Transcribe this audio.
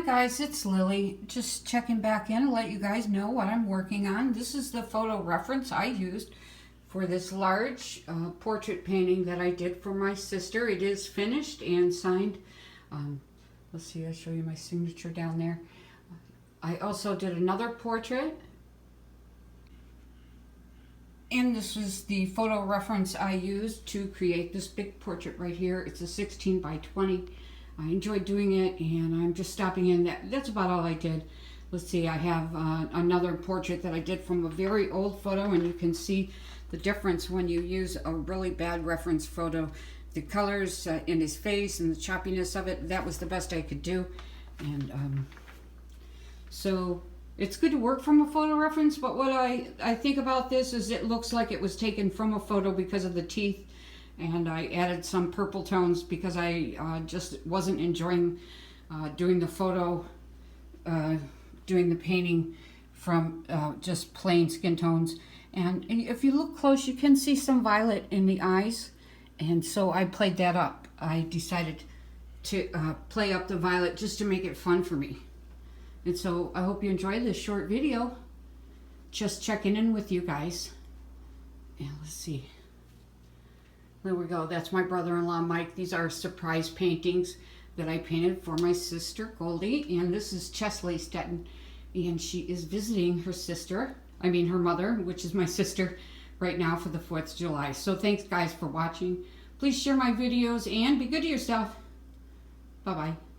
Hi guys, it's Lily. Just checking back in to let you guys know what I'm working on. This is the photo reference I used for this large portrait painting that I did for my sister. It is finished and signed. Let's see, I'll show you my signature down there. I also did another portrait. And this is the photo reference I used to create this big portrait right here. It's a 16 by 20. I enjoyed doing it, and I'm just stopping in. That's about all I did. Let's see, I have another portrait that I did from a very old photo, and you can see the difference when you use a really bad reference photo. The colors in his face and the choppiness of it, that was the best I could do. And so it's good to work from a photo reference, but what I think about this is it looks like it was taken from a photo because of the teeth. And I added some purple tones because I just wasn't enjoying doing the photo, doing the painting from just plain skin tones. And if you look close, you can see some violet in the eyes. And so I played that up. I decided to play up the violet just to make it fun for me. And so I hope you enjoyed this short video. Just checking in with you guys. And let's see. There we go. That's my brother-in-law, Mike. These are surprise paintings that I painted for my sister, Goldie. And this is Chesley Stetton. And she is visiting her sister, her mother, which is my sister, right now for the 4th of July. So thanks, guys, for watching. Please share my videos and be good to yourself. Bye-bye.